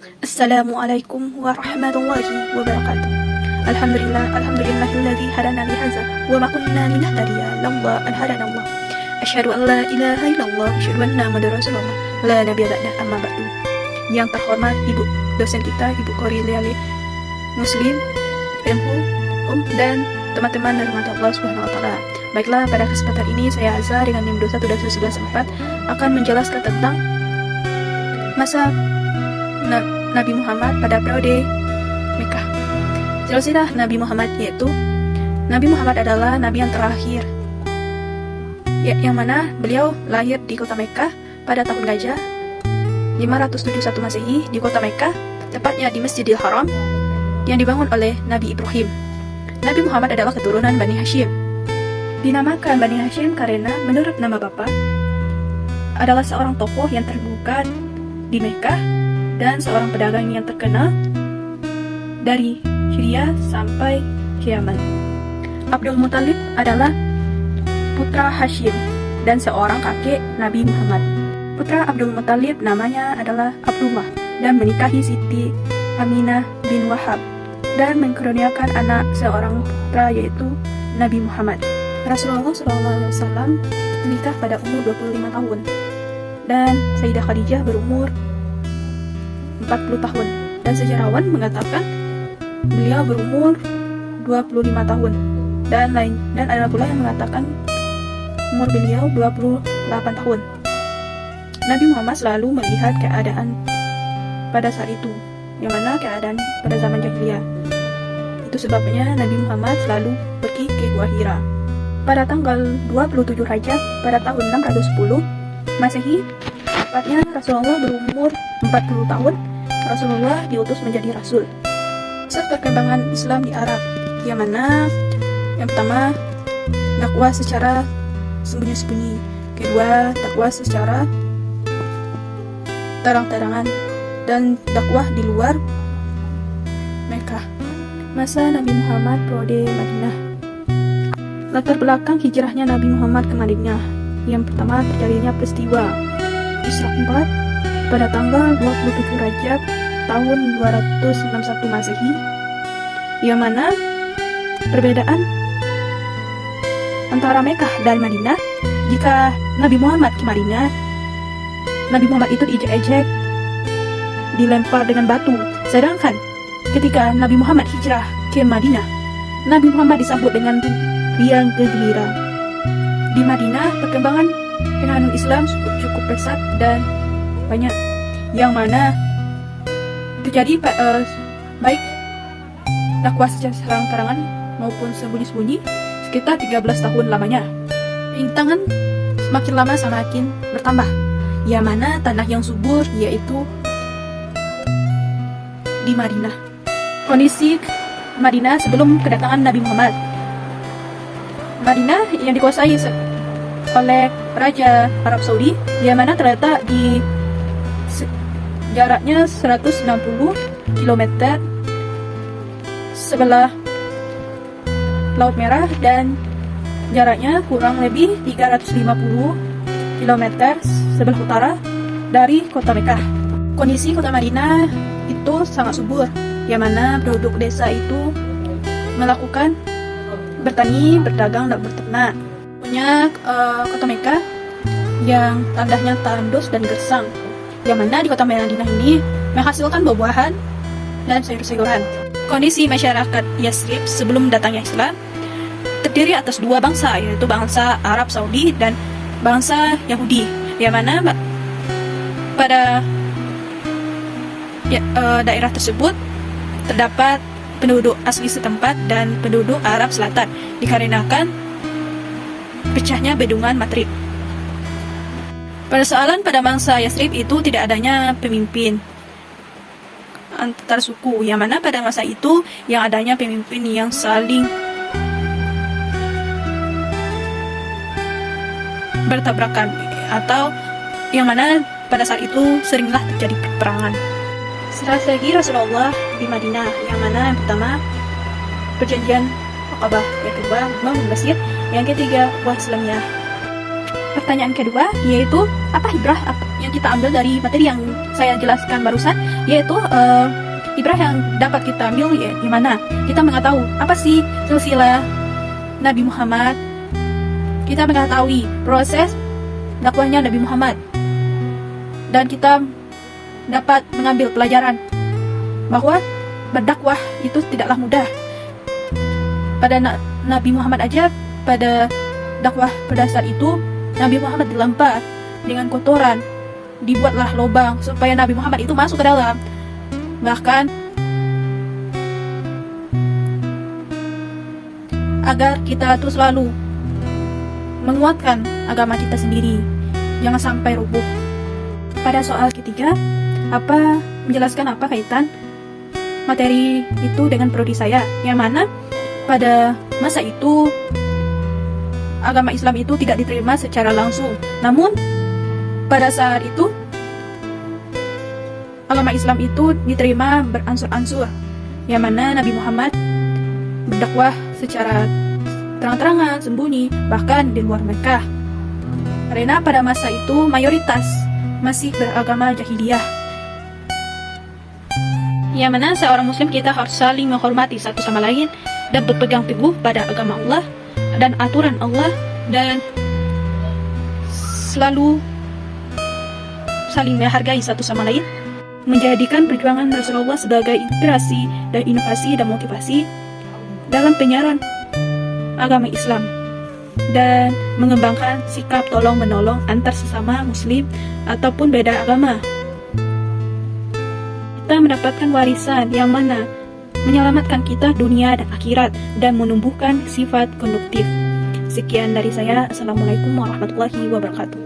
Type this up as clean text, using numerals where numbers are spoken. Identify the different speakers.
Speaker 1: Assalamualaikum warahmatullahi wabarakatuh. Alhamdulillahilladzi hadana li hadza wa ma kunna linahtadiya laula an hadana Allah. Asyhadu an la ilaha illallah wa asyhadu anna Muhammadar Rasulullah. La nabiyya ba'da amma ba'du. Yang terhormat Ibu dosen kita, Ibu Qorilia Muslim, MHU, dan teman-teman dari rahmat Allah Subhanahu wa taala. Baiklah, pada kesempatan ini saya Azhar dengan NIM 21-11-4 akan menjelaskan tentang masa Nabi Muhammad pada periode Mekah. Silsilah Nabi Muhammad, yaitu Nabi Muhammad adalah Nabi yang terakhir, yang mana beliau lahir di kota Mekah pada tahun Gajah 571 Masehi di kota Mekah, tepatnya di Masjidil Haram yang dibangun oleh Nabi Ibrahim. Nabi Muhammad adalah keturunan Bani Hashim. Dinamakan Bani Hashim karena menurut nama bapa adalah seorang tokoh yang terbuka di Mekah dan seorang pedagang yang terkenal dari Syria sampai ke Yaman. Abdul Muthalib adalah putra Hashim dan seorang kakek Nabi Muhammad. Putra Abdul Muthalib namanya adalah Abdullah dan menikahi Siti Aminah bin Wahab dan mengkaruniakan anak seorang putra, yaitu Nabi Muhammad. Rasulullah SAW menikah pada umur 25 tahun dan Sayyidah Khadijah berumur 40 tahun, dan sejarawan mengatakan beliau berumur 25 tahun dan ada pula yang mengatakan umur beliau 28 tahun. Nabi Muhammad selalu melihat keadaan pada saat itu, yang mana keadaan pada zaman jahiliyah. Itu sebabnya Nabi Muhammad selalu pergi ke Gua Hira. Pada tanggal 27 Rajab pada tahun 610 Masehi, tepatnya Rasulullah berumur 40 tahun, Rasulullah diutus menjadi Rasul. Saat perkembangan Islam di Arab, yang mana yang pertama dakwah secara sembunyi-sembunyi, kedua dakwah secara terang-terangan, dan dakwah di luar Mekah. Masa Nabi Muhammad periode Madinah. Latar belakang hijrahnya Nabi Muhammad ke Madinah. Yang pertama, terjadinya peristiwa Isra Mi'raj pada tanggal 27 Rajab tahun 261 Masehi, yang mana perbedaan antara Mekah dan Madinah. Jika Nabi Muhammad ke Madinah, Nabi Muhammad itu diejek-ejek, dilempar dengan batu. Sedangkan ketika Nabi Muhammad hijrah ke Madinah, Nabi Muhammad disambut dengan riang gembira. Di Madinah, perkembangan penganut Islam cukup pesat dan banyak, yang mana terjadi baik dakwah secara terang-terangan maupun sembunyi-sembunyi sekitar 13 tahun lamanya. Rintangan semakin lama semakin bertambah, yang mana tanah yang subur yaitu di Madinah. Kondisi Madinah sebelum kedatangan Nabi Muhammad. Madinah yang dikuasai oleh Raja Arab Saudi, yang mana terletak di jaraknya 160 km sebelah Laut Merah dan jaraknya kurang lebih 350 km sebelah utara dari kota Mekah. Kondisi kota Madinah itu sangat subur, yang mana penduduk desa itu melakukan bertani, berdagang, dan berternak. Punya kota Mekah yang tandanya tandus dan gersang, yang mana di kota Madinah ini menghasilkan buah-buahan dan sayur-sayuran. Kondisi masyarakat Yathrib sebelum datangnya Islam terdiri atas dua bangsa, yaitu bangsa Arab Saudi dan bangsa Yahudi, yang mana pada daerah tersebut terdapat penduduk asli setempat dan penduduk Arab Selatan, dikarenakan pecahnya bendungan Matrib. Persoalan pada bangsa Yathrib itu tidak adanya pemimpin antar suku, yang mana pada masa itu yang adanya pemimpin yang saling bertabrakan, atau yang mana pada saat itu seringlah terjadi peperangan. Strategi Rasulullah di Madinah, yang mana yang pertama perjanjian Aqabah, yang kedua membangun masjid, yang ketiga ukhuwah Islamiyah. Pertanyaan kedua yaitu apa ibrah yang kita ambil dari materi yang saya jelaskan barusan? yaitu ibrah yang dapat kita ambil ya, di mana kita mengetahui apa sih silsilah Nabi Muhammad, kita mengetahui proses dakwahnya Nabi Muhammad, dan kita dapat mengambil pelajaran bahwa berdakwah itu tidaklah mudah. Pada Nabi Muhammad aja, pada dakwah pada saat itu Nabi Muhammad dilempar dengan kotoran, dibuatlah lubang supaya Nabi Muhammad itu masuk ke dalam. Bahkan agar kita tuh selalu menguatkan agama kita sendiri, jangan sampai rubuh. Pada soal ketiga, menjelaskan apa kaitan materi itu dengan prodi saya, yang mana pada masa itu agama Islam itu tidak diterima secara langsung. Namun pada saat itu agama Islam itu diterima beransur-ansur, yang mana Nabi Muhammad berdakwah secara terang-terangan, sembunyi, bahkan di luar Mekah. Karena pada masa itu mayoritas masih beragama jahiliyah, yang mana seorang muslim kita harus saling menghormati satu sama lain dan berpegang teguh pada agama Allah dan aturan Allah, dan selalu saling menghargai satu sama lain, menjadikan perjuangan Rasulullah sebagai inspirasi dan inovasi dan motivasi dalam penyiaran agama Islam, dan mengembangkan sikap tolong-menolong antar sesama muslim ataupun beda agama. Kita mendapatkan warisan yang mana menyelamatkan kita dunia dan akhirat dan menumbuhkan sifat konduktif. Sekian dari saya. Assalamualaikum warahmatullahi wabarakatuh.